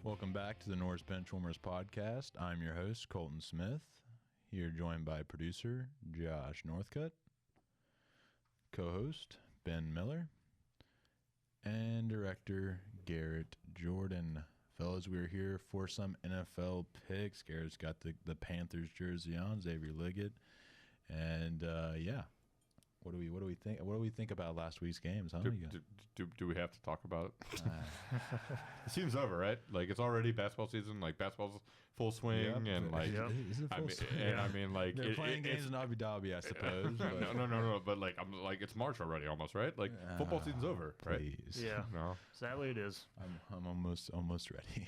Welcome back to the Norris BenchWarmers podcast. I'm your host, Colton Smith, here joined by producer Josh Northcutt, co-host Ben Miller, and director Garrett Jordan. Fellas, we're here for some NFL picks. Garrett's got the Panthers jersey on, Xavier Liggett, and What do we think? What do we think about last week's games? Huh? Do we have to talk about it? The season's over, right? Like, it's already basketball season. Like, basketball's full swing, and like, is it full swing? And I mean, like, they're playing games in Abu Dhabi, I suppose. But. No. But like, I'm like, it's March already, almost, right? Like, football season's over, please. right? Yeah. No. Sadly, it is. I'm almost ready.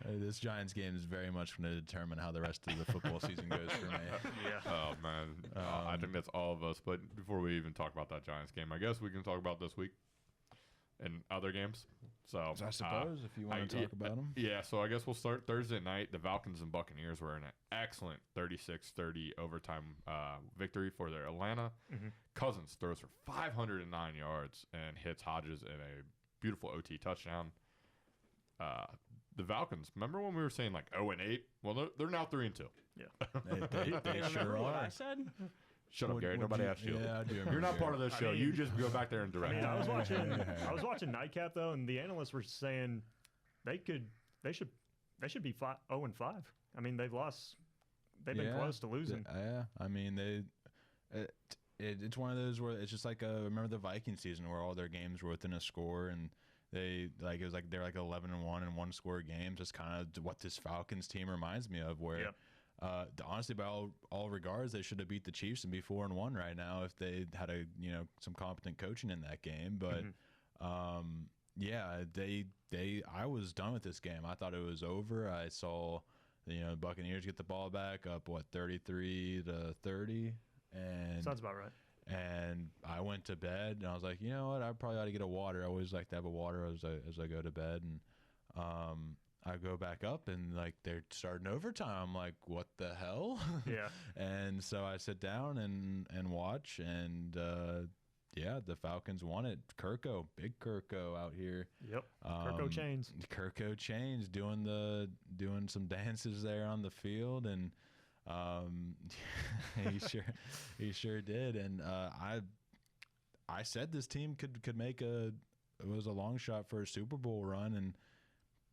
This Giants game is very much going to determine how the rest of the football season goes for me. Yeah. Oh man, I think that's all of us. But before we even talk about that Giants game, I guess we can talk about this week and other games. So I suppose if you want to talk about them. Yeah, so I guess we'll start Thursday night. The Falcons and Buccaneers were an excellent 36-30 overtime victory for their Atlanta. Mm-hmm. Cousins throws for 509 yards and hits Hodges in a beautiful OT touchdown. The Falcons, remember when we were saying like 0-8? Well, they're now 3-2. Yeah. They sure what are. I said? Shut up, Gary. Nobody asked you. Yeah, I do. You're not part of this show. You just go back there and direct. I was watching Nightcap though, and the analysts were saying they should be 0-5. I mean, they've lost. They've been close to losing. Yeah, I mean it's one of those where it's just like remember the Viking season where all their games were within a score and. They're like 11-1 in one score games. That's kind of what this Falcons team reminds me of. Where, honestly, by all regards, they should have beat the Chiefs and be 4-1 right now if they had some competent coaching in that game. But I was done with this game. I thought it was over. I saw the Buccaneers get the ball back up 33-30, and sounds about right. And I went to bed, and I was like, you know what? I probably ought to get a water. I always like to have a water as I go to bed. And I go back up, and like they're starting overtime. I'm like, what the hell? Yeah. And so I sit down and watch, and the Falcons won it. Big Kirko out here. Yep. Kirko Chains doing some dances there on the field, and. He sure did, and I said this team could make it was a long shot for a Super Bowl run, and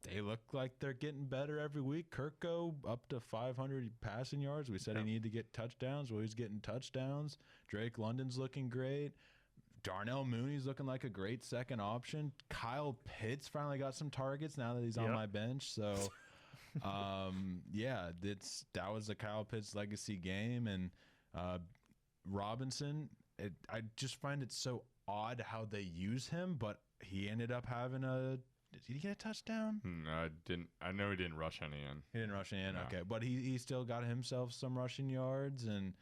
they look like they're getting better every week. Kirko up to 500 passing yards. We said he needed to get touchdowns. Well, he's getting touchdowns. Drake London's looking great. Darnell Mooney's looking like a great second option. Kyle Pitts finally got some targets now that he's on my bench. So. That was the Kyle Pitts legacy game, and Robinson. I just find it so odd how they use him, but he ended up having Did he get a touchdown? No, I didn't. I know he didn't rush any in. He didn't rush any in. No. Okay, but he still got himself some rushing yards, and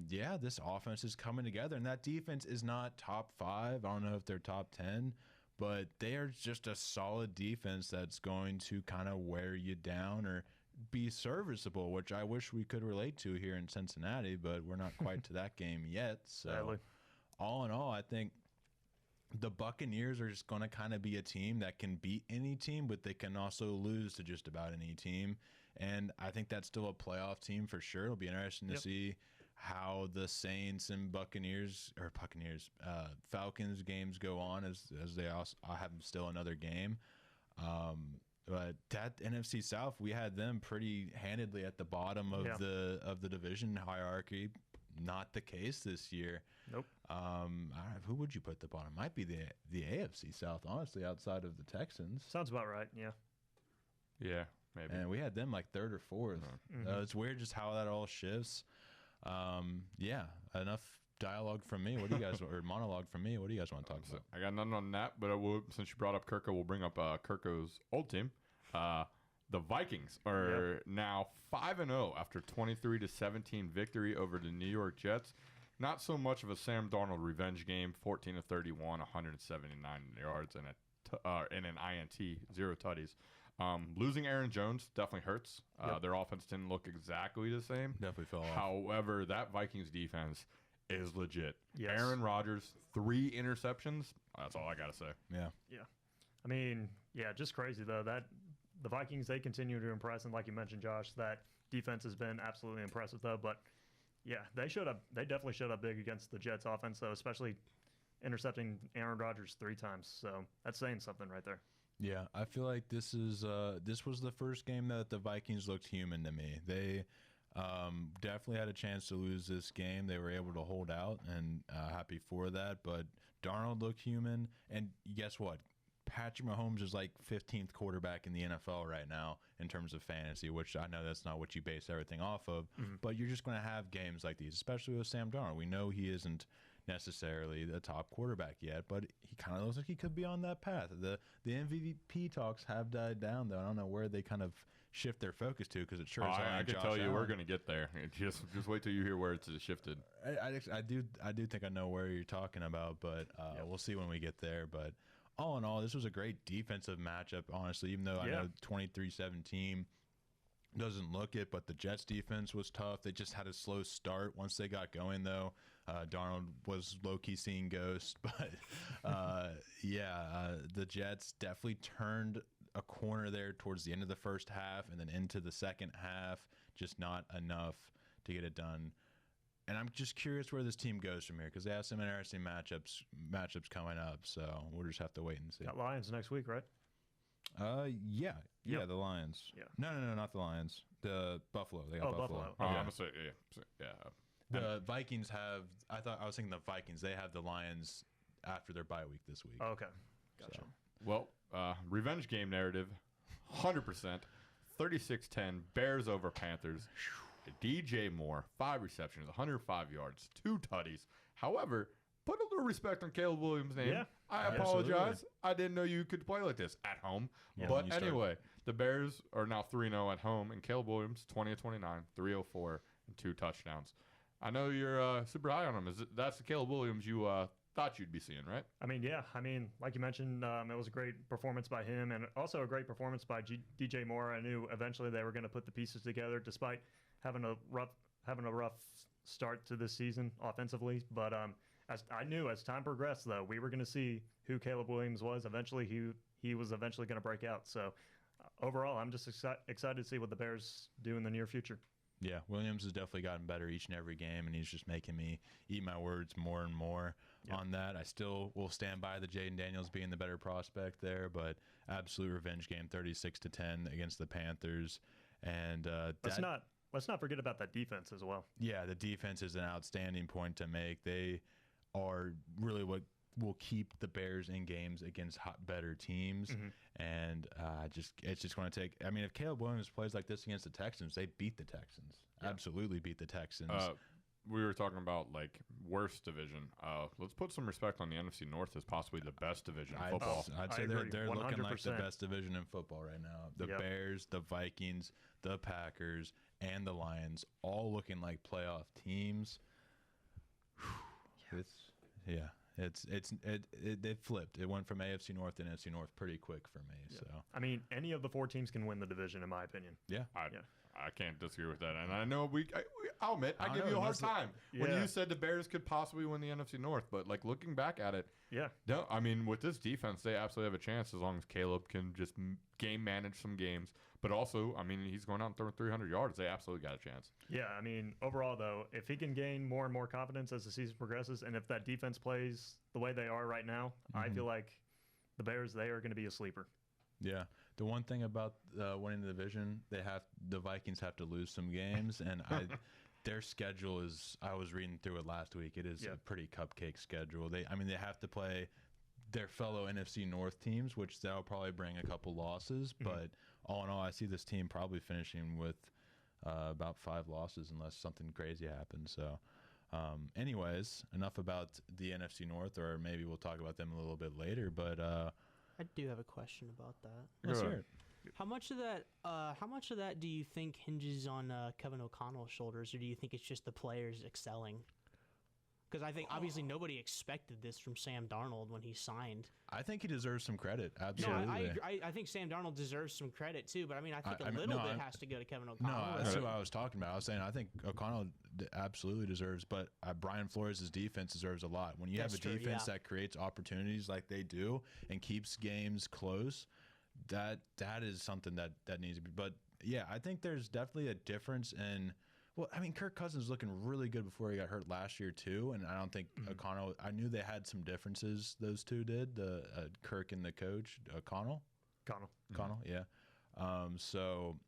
this offense is coming together, and that defense is not top 5. I don't know if they're top 10. But they are just a solid defense that's going to kind of wear you down or be serviceable, which I wish we could relate to here in Cincinnati, but we're not quite to that game yet. So all in all, I think the Buccaneers are just going to kind of be a team that can beat any team, but they can also lose to just about any team. And I think that's still a playoff team for sure. It'll be interesting to see how the Saints and Falcons games go on as they also have still another game. But that NFC South, we had them pretty handedly at the bottom of the division hierarchy. Not the case this year. Nope. Who would you put at the bottom? Might be the AFC South, honestly, outside of the Texans. Sounds about right. Yeah. Yeah, maybe. And we had them like 3rd or 4th. Mm-hmm. It's weird just how that all shifts. Enough dialogue from me. What do you guys or monologue from me? What do you guys want to talk about? I got nothing on that, but since you brought up Kirko, we'll bring up Kirko's old team. The Vikings are now 5-0 after 23-17 victory over the New York Jets. Not so much of a Sam Darnold revenge game. 14-31, 179 yards and an INT, 0 tutties. Losing Aaron Jones definitely hurts. Their offense didn't look exactly the same. Definitely fell off. However, that Vikings defense is legit. Yes. Aaron Rodgers, 3 interceptions. That's all I got to say. Yeah. Yeah. I mean, yeah, just crazy though. That the Vikings, they continue to impress, and like you mentioned, Josh, that defense has been absolutely impressive though. But yeah, they definitely showed up big against the Jets offense though, especially intercepting Aaron Rodgers 3 times. So that's saying something right there. Yeah, I feel like this was the first game that the Vikings looked human to me. They definitely had a chance to lose this game. They were able to hold out, and happy for that. But Darnold looked human, and guess what? Patrick Mahomes is like 15th quarterback in the NFL right now in terms of fantasy, which I know that's not what you base everything off of, but you're just going to have games like these, especially with Sam Darnold. We know he isn't necessarily the top quarterback yet, but he kind of looks like he could be on that path. The MVP talks have died down, though. I don't know where they kind of shift their focus to, because it sure is I can tell you we're going to get there. Just wait till you hear where it's shifted. I do think I know where you're talking about, but we'll see when we get there. But all in all, this was a great defensive matchup, honestly, even though I know 23-17 doesn't look it, but the Jets defense was tough. They just had a slow start. Once they got going, though, Darnold was low-key seeing ghosts. But, the Jets definitely turned a corner there towards the end of the first half and then into the second half, just not enough to get it done. And I'm just curious where this team goes from here, because they have some interesting matchups coming up. So we'll just have to wait and see. Got Lions next week, right? Yeah, the Lions. Yeah. No, not the Lions. The Buffalo. They got Buffalo. Oh, Yeah. I'm gonna say, yeah. The Vikings have. I was thinking the Vikings. They have the Lions after their bye week this week. Oh, okay, gotcha. So. Well, revenge game narrative, 100%, 36-10, Bears over Panthers. DJ Moore, 5 receptions, 105 yards, 2 tutties. However, put a little respect on Caleb Williams' name. Yeah, I apologize. I didn't know you could play like this at home. Yeah, but anyway, the Bears are now 3-0 at home, and Caleb Williams, 20 of 29, 304, and 2 touchdowns. I know you're super high on him. That's the Caleb Williams you thought you'd be seeing, right? I mean, yeah. I mean, like you mentioned, it was a great performance by him, and also a great performance by DJ Moore. I knew eventually they were going to put the pieces together, despite having a rough start to this season offensively. But as I knew, as time progressed, though, we were going to see who Caleb Williams was. Eventually, he was eventually going to break out. So overall, I'm just excited to see what the Bears do in the near future. Yeah, Williams has definitely gotten better each and every game, and he's just making me eat my words more and more on that. I still will stand by the Jaden Daniels being the better prospect there, but absolute revenge game, 36-10 against the Panthers. And Let's not forget about that defense as well. Yeah, the defense is an outstanding point to make. They are really what will keep the Bears in games against better teams. And it's just going to take – I mean, if Caleb Williams plays like this against the Texans, they beat the Texans. Yeah. Absolutely beat the Texans. We were talking about, like, worst division. Let's put some respect on the NFC North as possibly the best division in football. I'd say they're looking like the best division in football right now. The Bears, the Vikings, the Packers, and the Lions all looking like playoff teams. It flipped. It went from AFC North to NFC North pretty quick for me. Yeah. So I mean, any of the 4 teams can win the division, in my opinion. Yeah, I can't disagree with that. And I know I'll admit I give you a hard time when you said the Bears could possibly win the NFC North. But like looking back at it, no, I mean with this defense, they absolutely have a chance as long as Caleb can just game manage some games. But also, I mean, he's going out and throwing 300 yards. They absolutely got a chance. Yeah, I mean, overall, though, if he can gain more and more confidence as the season progresses, and if that defense plays the way they are right now, I feel like the Bears, they are going to be a sleeper. Yeah. The one thing about winning the division, the Vikings have to lose some games, and their schedule is, I was reading through it last week, it is a pretty cupcake schedule. They have to play their fellow NFC North teams, which they'll probably bring a couple losses, but all in all, I see this team probably finishing with about 5 losses unless something crazy happens. So anyways, enough about the NFC North, or maybe we'll talk about them a little bit later, but I do have a question about that. Let's hear it. How much of that do you think hinges on Kevin O'Connell's shoulders, or do you think it's just the players excelling? Because I think obviously nobody expected this from Sam Darnold when he signed. I think he deserves some credit. No, Absolutely. I think Sam Darnold deserves some credit too, but I mean, I think a I mean, little no, bit I'm- has to go to Kevin No, O'Connell. that's right? what I was talking about. I was saying I think O'Connell absolutely deserves, but Brian Flores' defense deserves a lot. When you That's have a true, defense yeah. that creates opportunities like they do and keeps games close, that is something that needs to be. But yeah, I think there's definitely a difference in. Well, I mean, Kirk Cousins was looking really good before he got hurt last year too, and I don't think O'Connell. I knew they had some differences. Those two did. The Kirk and the coach O'Connell. Connell, yeah. So,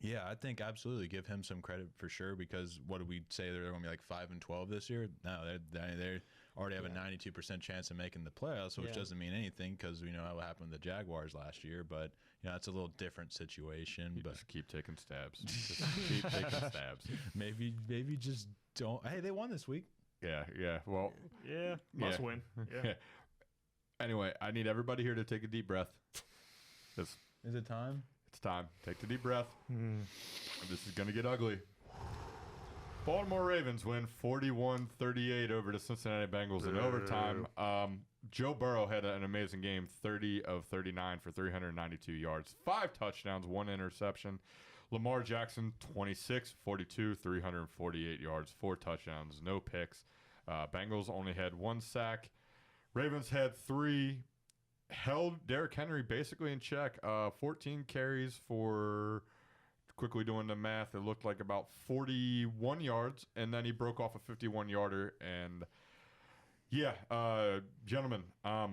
yeah, I think absolutely give him some credit for sure because what did we say they're going to be like 5-12 this year? No, they already have a 92% chance of making the playoffs, which Yeah. doesn't mean anything because we know what happened with the Jaguars last year. But it's a little different situation. You But just keep taking stabs. Just keep taking stabs. maybe just don't. Hey, they won this week. Yeah. Well, Yeah, must Yeah. win. Yeah. Anyway, I need everybody here to take a deep breath. It's Is it time? time. Take the deep breath. This is going to get ugly. Baltimore Ravens win 41-38 over the Cincinnati Bengals in overtime. Joe Burrow had an amazing game, 30 of 39 for 392 yards, 5 touchdowns, 1 interception. Lamar Jackson, 26, 42, 348 yards, 4 touchdowns, no picks. Bengals only had 1 sack. Ravens had 3. Held Derrick Henry basically in check. 14 carries for, quickly doing the math, it looked like about 41 yards, and then he broke off a 51-yarder. And yeah, gentlemen, I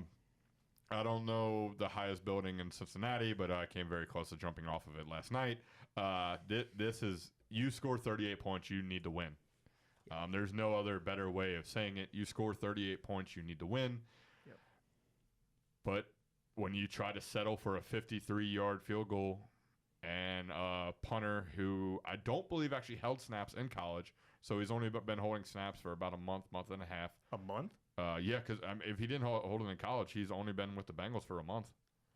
don't know the highest building in Cincinnati, but I came very close to jumping off of it last night. This is, you score 38 points, you need to win. There's no other better way of saying it. You score 38 points, you need to win. But when you try to settle for a 53-yard field goal and a punter who I don't believe actually held snaps in college, so he's only been holding snaps for about a month and a half. A month? Yeah, because if he didn't hold it in college, he's only been with the Bengals for a month.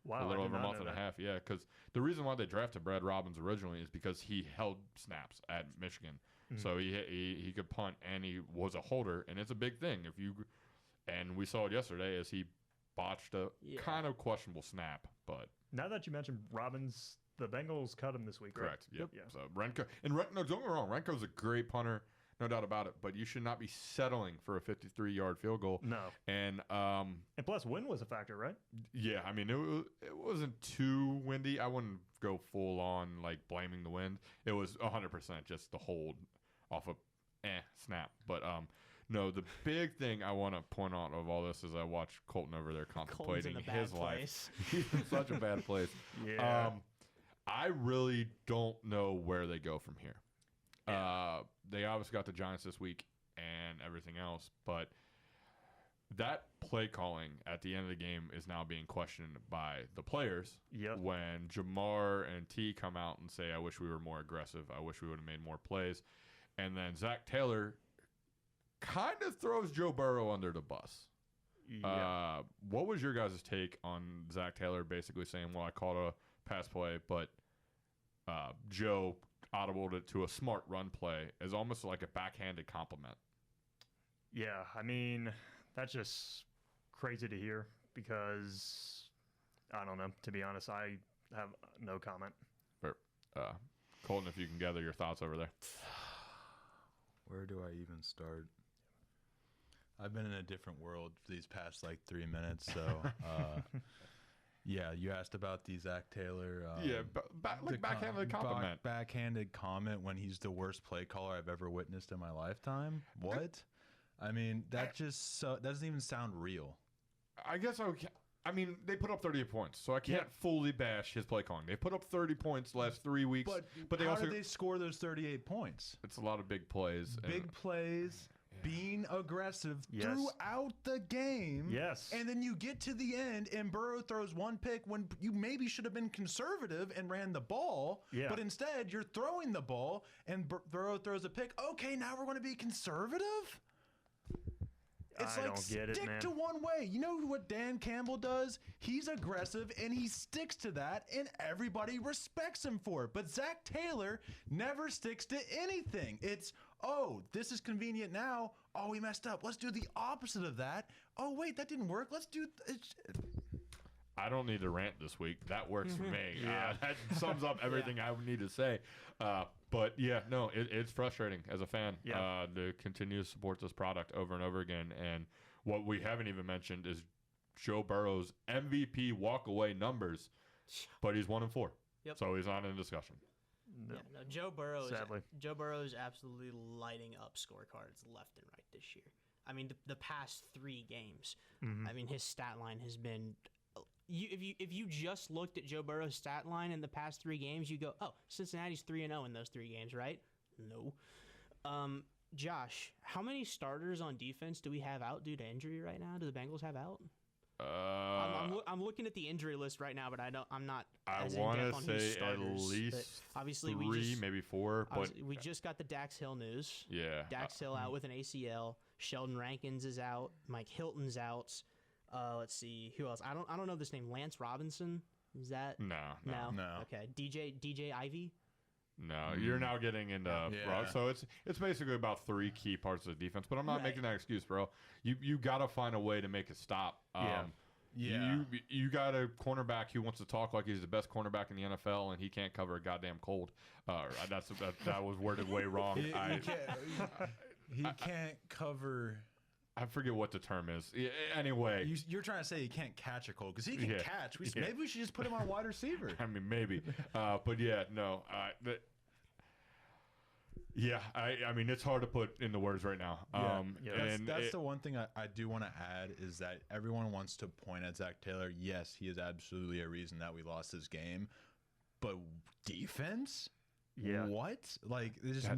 Wow, A little I did over a not month know and a that. half, yeah. Because the reason why they drafted Brad Robbins originally is because he held snaps at Michigan. So he could punt, and he was a holder, and it's a big thing. And we saw it yesterday as he botched a kind of questionable snap, but Now that you mentioned Robbins, the Bengals cut him this week, right? correct. Yep. Yeah. So Renko, no, don't get me wrong, Renko's a great punter, no doubt about it. But you should not be settling for a 53-yard field goal. No. And And plus, wind was a factor, right? yeah, I mean it wasn't too windy. I wouldn't go full on like blaming the wind. It was 100% just the hold off a snap. But no, the big thing I want to point out of all this is I watched Colton over there Colton's contemplating in a bad his life. place. He's in such a bad place. Yeah. I really don't know where they go from here. They obviously got the Giants this week and everything else, but that play calling at the end of the game is now being questioned by the players. Yep. When Jamar and T come out and say, I wish we were more aggressive. I wish we would have made more plays. And then Zach Taylor kind of throws Joe Burrow under the bus. Yeah. What was your guys' take on Zach Taylor basically saying, well, I called a pass play, but Joe audibled it to a smart run play as almost like a backhanded compliment? Yeah, I mean, that's just crazy to hear because, I don't know, to be honest, I have no comment. Colton, if you can gather your thoughts over there. Where do I even start? I've been in a different world for these past like 3 minutes. So, yeah, you asked about the Zach Taylor. Backhanded compliment. Backhanded comment when he's the worst play caller I've ever witnessed in my lifetime. What? I mean, that just doesn't even sound real. I guess I mean, they put up 38 points, so I can't fully bash his play calling. They put up 30 points the last 3 weeks, but they how also did they score those 38 points? it's a lot of big plays. Big plays, being aggressive Yes. throughout the game. Yes. And then you get to the end and Burrow throws one pick when you maybe should have been conservative and ran the ball. Yeah. But instead, you're throwing the ball and Burrow throws a pick. Okay, now we're going to be conservative? It's I like don't get it, stick man. to one way. You know what Dan Campbell does? He's aggressive and he sticks to that, and everybody respects him for it. But Zach Taylor never sticks to anything. It's, oh, this is convenient now. Oh, we messed up. Let's do the opposite of that. Oh, wait, that didn't work. Let's do I don't need to rant this week. That works for me. Yeah. That sums up everything I would need to say. But yeah, no, it's frustrating as a fan to continue to support this product over and over again. And what we haven't even mentioned is Joe Burrow's MVP walk-away numbers, but he's 1-4. Yep. So he's not in discussion. No. Yeah, no, Joe Burrow. Sadly. Joe Burrow is absolutely lighting up scorecards left and right this year. I mean, the past 3 games. I mean, his stat line has been. If you just looked at Joe Burrow's stat line in the past 3 games, you go, oh, Cincinnati's 3-0 in those 3 games, right? No. Josh, how many starters on defense do we have out due to injury right now? Do the Bengals have out? I'm looking at the injury list right now, but I'm not. I want to say at least obviously 3, maybe 4. But we just got the Dax Hill news. yeah, Dax Hill out with an ACL. Sheldon Rankins is out. Mike Hilton's out. Let's see who else. I don't know this name. Lance Robinson. Is that no. Okay. DJ Ivy. No, you're now getting into Yeah. so it's basically about 3 key parts of the defense. But I'm not making that excuse, bro. You got to find a way to make it stop. You got a cornerback who wants to talk like he's the best cornerback in the NFL, and he can't cover a goddamn cold. That was worded way wrong. He can't cover. I forget what the term is. Anyway, You're trying to say he can't catch a cold because he can Yeah. catch. Yeah. Maybe we should just put him on wide receiver. I mean, maybe. But yeah, no. I mean, it's hard to put into words right now. That's the one thing I do want to add is that everyone wants to point at Zach Taylor. Yes, he is absolutely a reason that we lost this game. But defense? Yeah. What? Like, there's just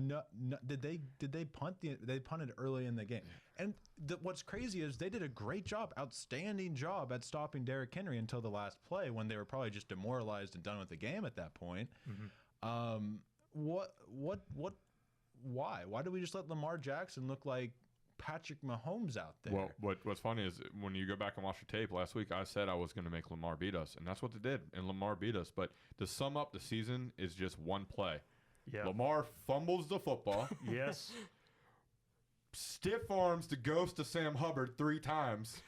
did they punt? They punted early in the game. And what's crazy is they did a great job, outstanding job at stopping Derrick Henry until the last play when they were probably just demoralized and done with the game at that point. Why? Why did we just let Lamar Jackson look like Patrick Mahomes out there? Well, what's funny is when you go back and watch the tape last week, I said I was going to make Lamar beat us, and that's what they did, and Lamar beat us. But to sum up the season is just one play. Yeah. Lamar fumbles the football. Yes. Stiff arms the ghost of Sam Hubbard 3 times,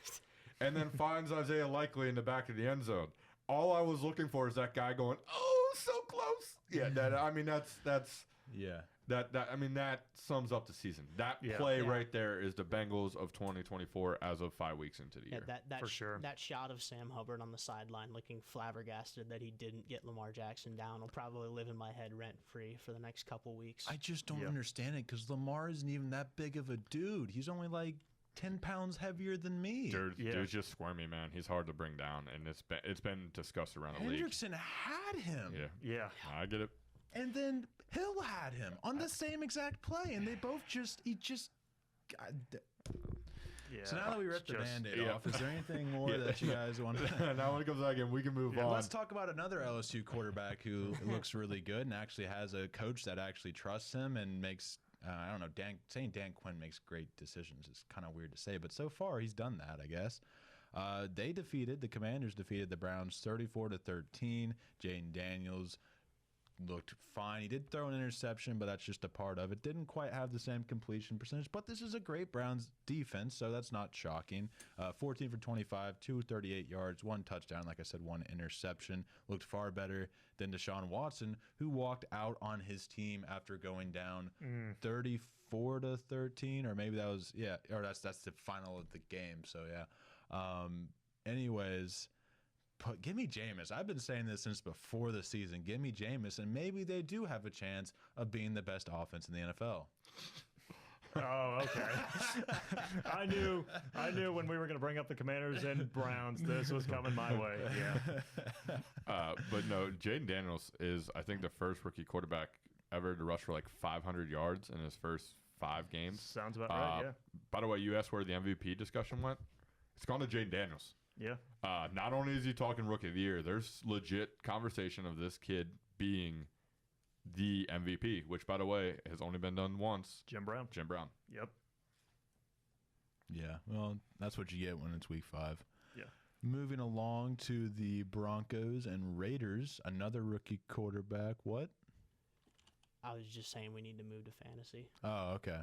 and then finds Isaiah Likely in the back of the end zone. All I was looking for is that guy going, "Oh, so close." Yeah, that's yeah. That sums up the season. That play right there is the Bengals of 2024 as of 5 weeks into the year. For sure. That shot of Sam Hubbard on the sideline looking flabbergasted that he didn't get Lamar Jackson down will probably live in my head rent-free for the next couple weeks. I just don't understand it because Lamar isn't even that big of a dude. He's only like 10 pounds heavier than me. Dude's just squirmy, man. He's hard to bring down, and it's been discussed around the league. Hendrickson had him. Yeah. I get it. And then Hill had him on the same exact play, and they both Yeah. So now that we ripped the Band-Aid off, is there anything more that you guys want to... Now when it comes back in, we can move on. Let's talk about another LSU quarterback who looks really good and actually has a coach that actually trusts him and makes... I don't know, saying Dan Quinn makes great decisions is kind of weird to say, but so far he's done that, I guess. The Commanders defeated the Browns 34-13. Jaden Daniels looked fine. He did throw an interception, but that's just a part of it. Didn't quite have the same completion percentage, but this is a great Browns defense, so that's not shocking. 14 for 25, 238 yards, 1 touchdown, like I said, 1 interception. Looked far better than Deshaun Watson, who walked out on his team after going down 34-13, or maybe that was, or that's the final of the game, so yeah. Anyways... give me Jameis. I've been saying this since before the season. Give me Jameis, and maybe they do have a chance of being the best offense in the NFL. Oh, okay. I knew when we were going to bring up the Commanders and Browns, this was coming my way. Yeah. But no, Jaden Daniels is, I think, the first rookie quarterback ever to rush for like 500 yards in his first 5 games. Sounds about right, yeah. By the way, you asked where the MVP discussion went. It's gone to Jaden Daniels. Yeah. Not only is he talking rookie of the year, there's legit conversation of this kid being the MVP, which, by the way, has only been done once. Jim Brown. Yep. Yeah, well, that's what you get when it's week 5. Yeah. Moving along to the Broncos and Raiders, another rookie quarterback. What? I was just saying we need to move to fantasy. Oh, okay.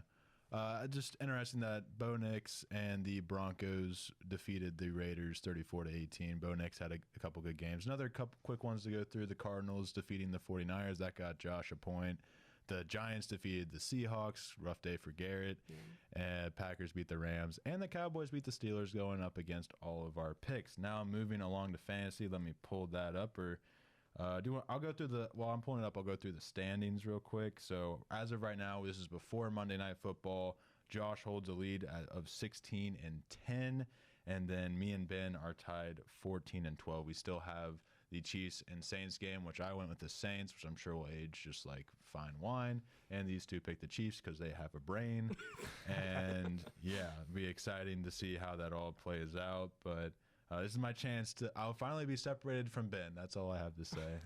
Just interesting that Bo Nix and the Broncos defeated the Raiders 34-18. Bo Nix had a couple good games. Another couple quick ones to go through. The Cardinals defeating the 49ers. That got Josh a point. The Giants defeated the Seahawks. Rough day for Garrett. Packers beat the Rams. And the Cowboys beat the Steelers, going up against all of our picks. Now moving along to fantasy. Let me pull that up. I'll go through while I'm pulling it up, I'll go through the standings real quick. So as of right now, this is before Monday Night Football. Josh holds a lead of 16-10. And then me and Ben are tied 14-12. We still have the Chiefs and Saints game, which I went with the Saints, which I'm sure will age just like fine wine. And these two picked the Chiefs because they have a brain. And yeah, it'll be exciting to see how that all plays out. But this is my chance I'll finally be separated from Ben. That's all I have to say.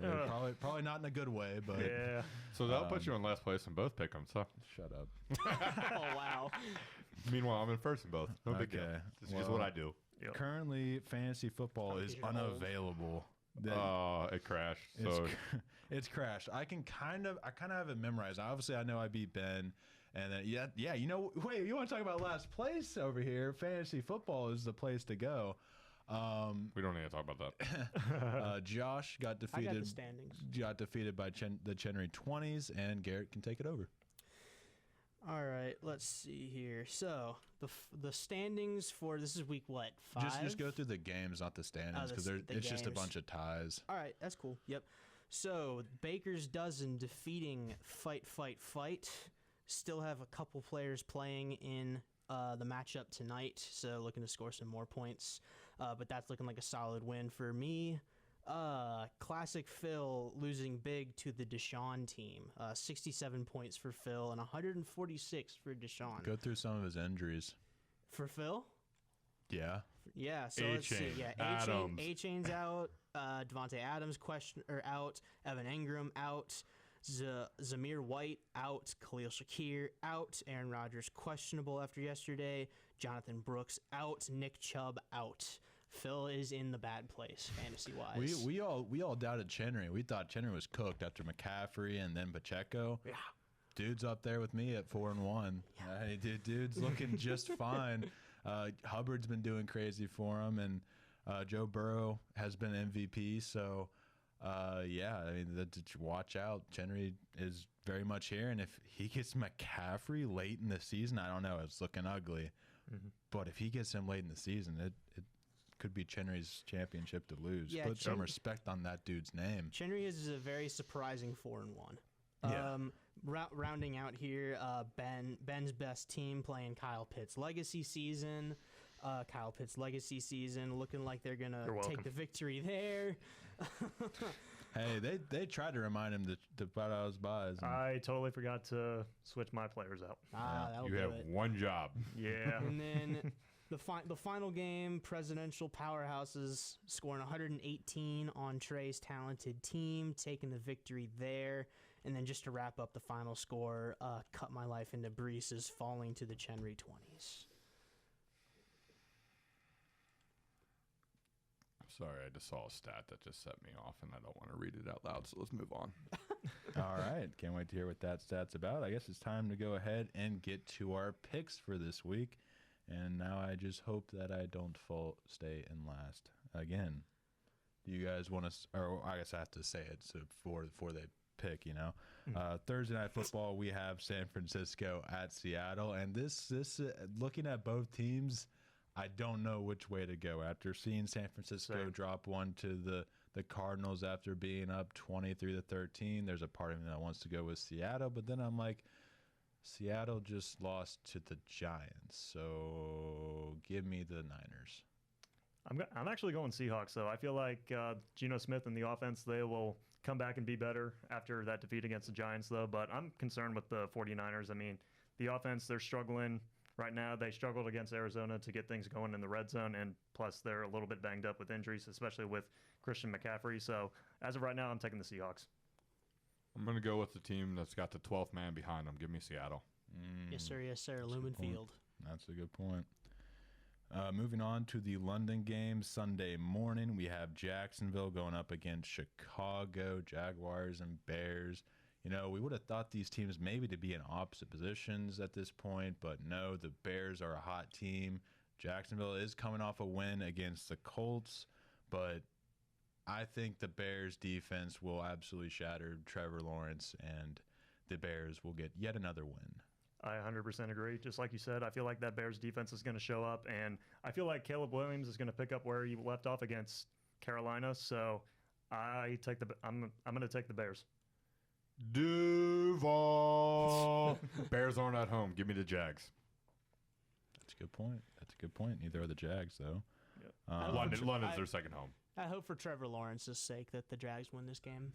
Probably not in a good way, but Yeah. So that'll put you in last place in both pick 'em. So shut up. Oh, wow. meanwhile, I'm in first in both. No big deal. Okay. This is what I do. Yep. Currently, fantasy football is You're old. unavailable. It crashed. So It's crashed. I kind of have it memorized. Obviously, I know I beat Ben, and then yeah. You know, wait. You want to talk about last place over here? Fantasy football is the place to go. we don't need to talk about that. Josh got I got the defeated. standings. Got defeated by the Chenry 20s, and Garrett can take it over. All right, let's see here. So the standings for this is week what? 5? Just go through the games, not the standings, because it's just a games. bunch of ties. All right, that's cool. Yep. So Baker's Dozen defeating Fight. Still have a couple players playing in the matchup tonight, so looking to score some more points. But that's looking like a solid win for me. Classic Phil losing big to the Deshaun team. 67 points for Phil and 146 for Deshaun. Go through some of his injuries. For Phil? Yeah. Yeah, so let's see. A-Chain, Yeah, Adams. A-Chain's out. Devontae Adams out. Evan Engram out. Zamir White out. Khalil Shakir out. Aaron Rodgers questionable after yesterday. Jonathan Brooks out. Nick Chubb out. Phil is in the bad place fantasy wise. We all doubted Chenry. We thought Chenry was cooked after McCaffrey and then Pacheco. Yeah. Dude's up there with me at 4-1. Dude's looking just fine. Hubbard's been doing crazy for him, and Joe Burrow has been MVP. So, yeah, I mean, watch out. Chenry is very much here, and if he gets McCaffrey late in the season, I don't know. It's looking ugly. Mm-hmm. But if he gets him late in the season, it could be Chenry's championship to lose. Yeah, Put some respect on that dude's name. Chenry is a very surprising 4-1. Yeah. Rounding out here, Ben's best team playing Kyle Pitt's legacy season. Looking like they're gonna take the victory there. Hey, they tried to remind him to put out his buys. I totally forgot to switch my players out. That'll You do have it. one job. Yeah. And then the final game, presidential powerhouses scoring 118 on Trey's talented team, taking the victory there. And then just to wrap up the final score, Cut My Life into Breeze's falling to the Chenry 20s. Sorry, I just saw a stat that just set me off, and I don't want to read it out loud, so let's move on. All right. Can't wait to hear what that stat's about. I guess it's time to go ahead and get to our picks for this week. And now I just hope that I don't stay in last again. Do you guys want to, or I guess I have to say it so before they pick, you know. Thursday Night Football, we have San Francisco at Seattle. And this looking at both teams, I don't know which way to go. After seeing San Francisco drop one to the Cardinals after being up 23-13, there's a part of me that wants to go with Seattle, but then I'm like, Seattle just lost to the Giants, so give me the Niners. I'm actually going Seahawks, though. I feel like Geno Smith and the offense, they will come back and be better after that defeat against the Giants, though. But I'm concerned with the 49ers. I mean, the offense, they're struggling right now. They struggled against Arizona to get things going in the red zone, and plus they're a little bit banged up with injuries, especially with Christian McCaffrey. So as of right now, I'm taking the Seahawks. I'm going to go with the team that's got the 12th man behind them. Give me Seattle. Yes, sir. Lumen Field. That's a good point. Moving on to the London game Sunday morning, we have Jacksonville going up against Chicago, Jaguars and Bears. You know, we would have thought these teams maybe to be in opposite positions at this point, but no, the Bears are a hot team. Jacksonville is coming off a win against the Colts, but I think the Bears defense will absolutely shatter Trevor Lawrence, and the Bears will get yet another win. I 100% agree. Just like you said, I feel like that Bears defense is going to show up, and I feel like Caleb Williams is going to pick up where he left off against Carolina. So I'm going to take the Bears. Duval. Bears aren't at home. Give me the Jags. That's a good point. Neither are the Jags, though. Yep. London's their second home. I hope for Trevor Lawrence's sake that the Jags win this game.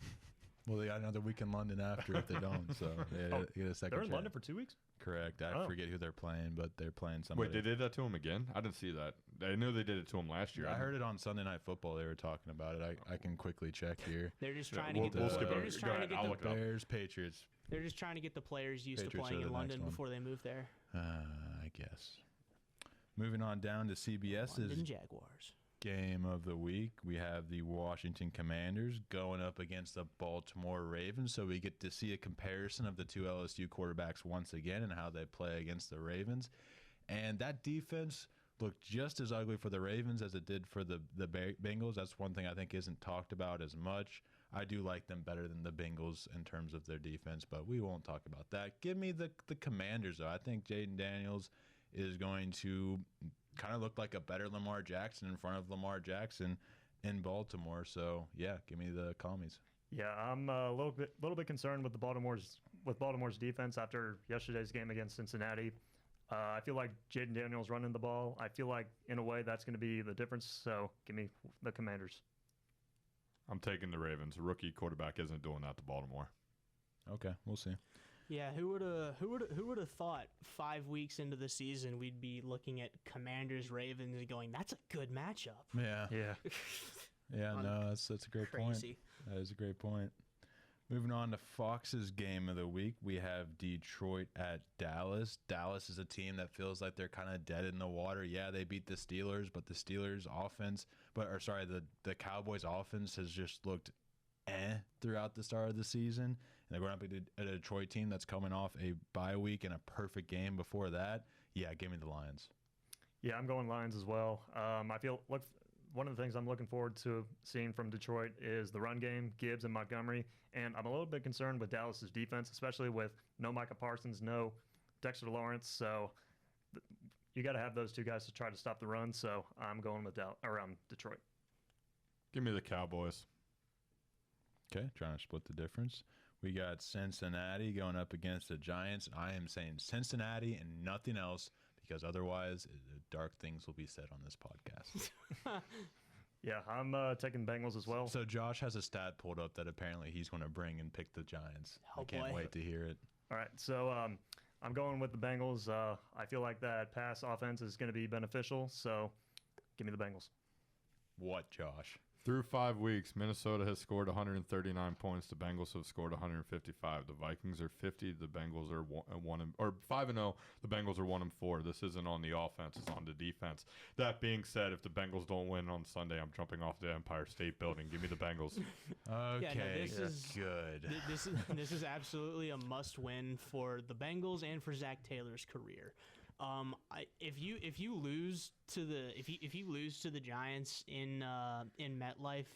Well, they got another week in London after if they don't, so they get a second They're in chance. London for 2 weeks? Correct. I forget who they're playing, but they're playing somebody. Wait, they did that to him again? I didn't see that. I knew they did it to him last year. I heard it on Sunday Night Football. They were talking about it. I can quickly check here. They're just trying to get we'll the skip they're over. just Go trying to ahead, get I'll the look it up. Bears, Patriots. they're just trying to get the players used to Patriots playing are in the next London one. before they move there. I guess. Moving on down to CBS's London Jaguars. game of the week, we have the Washington Commanders going up against the Baltimore Ravens, so we get to see a comparison of the two LSU quarterbacks once again and how they play against the Ravens. And that defense looked just as ugly for the Ravens as it did for the Bengals. That's one thing I think isn't talked about as much. I do like them better than the Bengals in terms of their defense, but we won't talk about that. Give me the Commanders, though. I think Jaden Daniels is going to kind of look like a better Lamar Jackson in front of Lamar Jackson in Baltimore. So, yeah, give me the Commies. Yeah, I'm a little bit concerned with Baltimore's defense after yesterday's game against Cincinnati. I feel like Jaden Daniels running the ball. I feel like, in a way, that's going to be the difference. So give me the Commanders. I'm taking the Ravens. A rookie quarterback isn't doing that to Baltimore. Okay, we'll see. Yeah, who would have thought 5 weeks into the season we'd be looking at Commanders Ravens and going, that's a good matchup. Yeah. Yeah, no, that's a great point. Crazy. That is a great point. Moving on to Fox's game of the week, we have Detroit at Dallas. Dallas is a team that feels like they're kind of dead in the water. Yeah, they beat the Steelers, but the Steelers offense, the Cowboys offense has just looked throughout the start of the season. And they're going up against a Detroit team that's coming off a bye week and a perfect game before that. Yeah, give me the Lions. Yeah, I'm going Lions as well. One of the things I'm looking forward to seeing from Detroit is the run game, Gibbs and Montgomery. And I'm a little bit concerned with Dallas's defense, especially with no Micah Parsons, no Dexter Lawrence. So you got to have those two guys to try to stop the run. So I'm going with Detroit. Give me the Cowboys. Okay, trying to split the difference. We got Cincinnati going up against the Giants. I am saying Cincinnati and nothing else, because otherwise dark things will be said on this podcast. Yeah, I'm taking Bengals as well. So Josh has a stat pulled up that apparently he's going to bring and pick the Giants. Oh, I can't boy. wait to hear it. All right, so I'm going with the Bengals. I feel like that pass offense is going to be beneficial, so give me the Bengals. What, Josh? Through 5 weeks, Minnesota has scored 139 points. The Bengals have scored 155. The Vikings are 50. The Bengals are 5-0. The Bengals are 1-4. This isn't on the offense; it's on the defense. That being said, if the Bengals don't win on Sunday, I'm jumping off the Empire State Building. Give me the Bengals. Okay, this is good. This is absolutely a must-win for the Bengals and for Zach Taylor's career. If you lose to the Giants in MetLife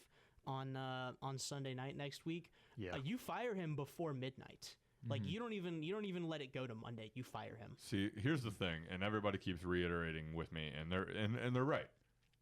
on Sunday night next week, you fire him before midnight. Like you don't even let it go to Monday. You fire him. See, here's the thing, and everybody keeps reiterating with me, and they're right.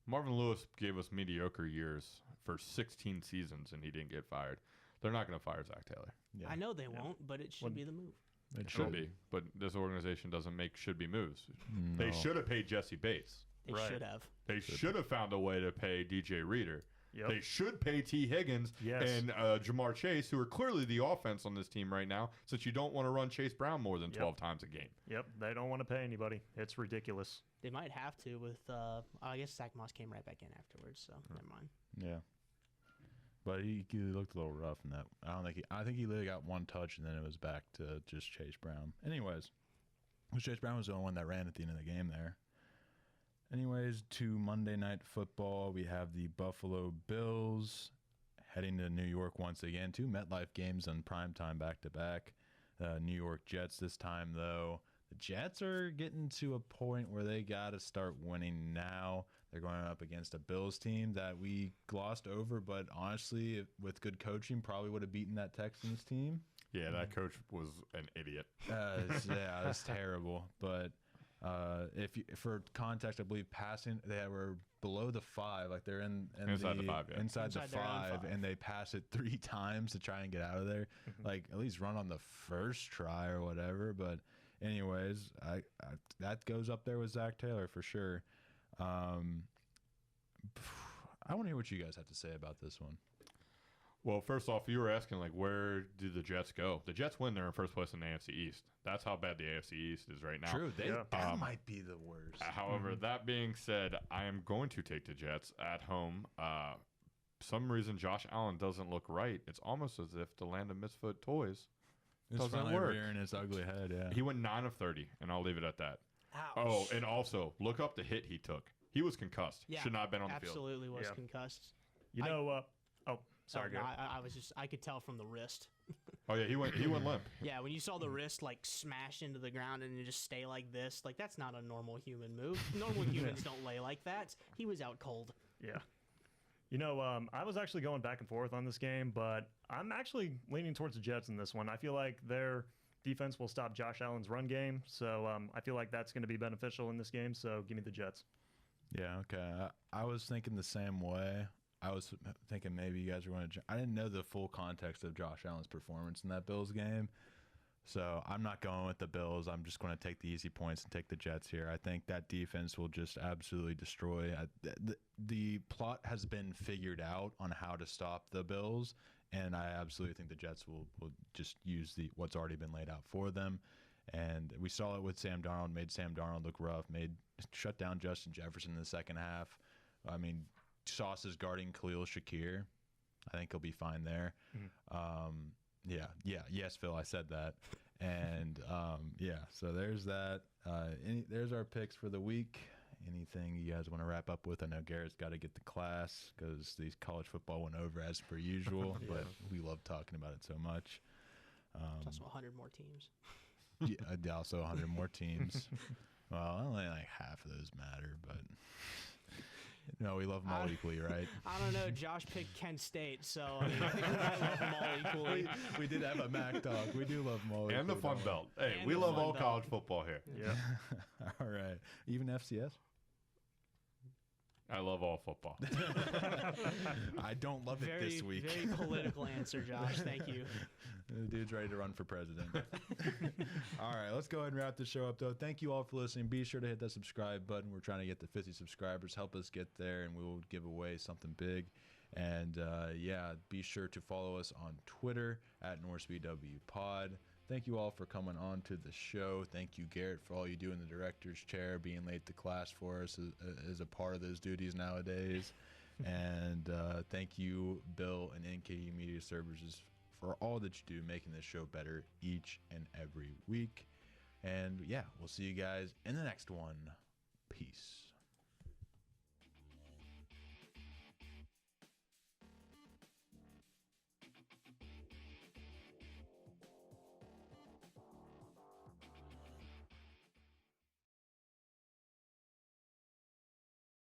Marvin Lewis gave us mediocre years for 16 seasons, and he didn't get fired. They're not going to fire Zach Taylor. Yeah. I know they won't, but it should be the move. It should be, but this organization doesn't make should-be moves. No. They should have paid Jesse Bates. They Right. should have. They should have found a way to pay DJ Reader. Yep. They should pay T. Higgins and Jamar Chase, who are clearly the offense on this team right now, since you don't want to run Chase Brown more than 12 times a game. Yep, they don't want to pay anybody. It's ridiculous. They might have to with. I guess Zach Moss came right back in afterwards, so never mind. Yeah. But he looked a little rough in that. I think he literally got one touch, and then it was back to just Chase Brown. Anyways, Chase Brown was the only one that ran at the end of the game there. Anyways, to Monday Night Football, we have the Buffalo Bills heading to New York once again. 2 MetLife games on primetime back-to-back. New York Jets this time, though. The Jets are getting to a point where they got to start winning now. They're going up against a Bills team that we glossed over, but honestly, with good coaching, probably would have beaten that Texans team. Yeah, that coach was an idiot. Yeah, that's terrible. But for context, I believe passing, they were below the 5, like they're Inside the 5, yeah. inside the Inside their own 5. and they pass it 3 times to try and get out of there. Like at least run on the first try or whatever. But anyways, I that goes up there with Zach Taylor for sure. I want to hear what you guys have to say about this one. Well, first off, you were asking, like, where do the Jets go? The Jets win. They're in first place in the AFC East. That's how bad the AFC East is right now. True. That might be the worst. However, that being said, I am going to take the Jets at home. Some reason Josh Allen doesn't look right. It's almost as if the land of misfit toys It's doesn't finally work. rearing its ugly head, yeah. He went 9 of 30, and I'll leave it at that. Ouch. Oh, and also, look up the hit he took. He was concussed. Yeah, Should not have been on the field. absolutely was Yeah. concussed. You know, sorry, no, go. I could tell from the wrist. Oh, yeah, he went limp. Yeah, when you saw the wrist like smash into the ground and it just stay like this, like that's not a normal human move. Normal humans don't lay like that. He was out cold. Yeah. You know, I was actually going back and forth on this game, but I'm actually leaning towards the Jets in this one. I feel like their defense will stop Josh Allen's run game, so I feel like that's going to be beneficial in this game, so give me the Jets. Yeah, okay. I was thinking the same way. I was thinking maybe you guys were going to. I didn't know the full context of Josh Allen's performance in that Bills game, so I'm not going with the Bills. I'm just going to take the easy points and take the Jets here. I think that defense will just absolutely destroy. The plot has been figured out on how to stop the Bills, and I absolutely think the Jets will just use what's already been laid out for them. And we saw it with Sam Darnold, made Sam Darnold look rough, shut down Justin Jefferson in the second half. I mean, Sauce is guarding Khalil Shakir. I think he'll be fine there. Yes, Phil, I said that. And so there's that. There's our picks for the week. Anything you guys want to wrap up with? I know Garrett's got to get to class because these college football went over as per usual, but we love talking about it so much. It's also 100 more teams. Yeah, also 100 more teams. Well, only like half of those matter, but no, we love them all equally, right? I don't know. Josh picked Kent State, so I mean, I think we might love them all equally. We did have a MAC talk. We do love them all And the equally, Fun don't Belt. Hey, And we the love Fun all Belt. college football here. Yeah. All right. Even FCS? I love all football. I don't love it this week. Very political answer, Josh. Thank you. The dude's ready to run for president. All right, let's go ahead and wrap the show up, though. Thank you all for listening. Be sure to hit that subscribe button. We're trying to get to 50 subscribers. Help us get there, and we will give away something big. And, be sure to follow us on Twitter at NorseBW Thank you all for coming on to the show. Thank you, Garrett, for all you do in the director's chair, being late to class for us as a part of those duties nowadays. And thank you, Bill and NKU Media Services, for all that you do, making this show better each and every week. And we'll see you guys in the next one. Peace.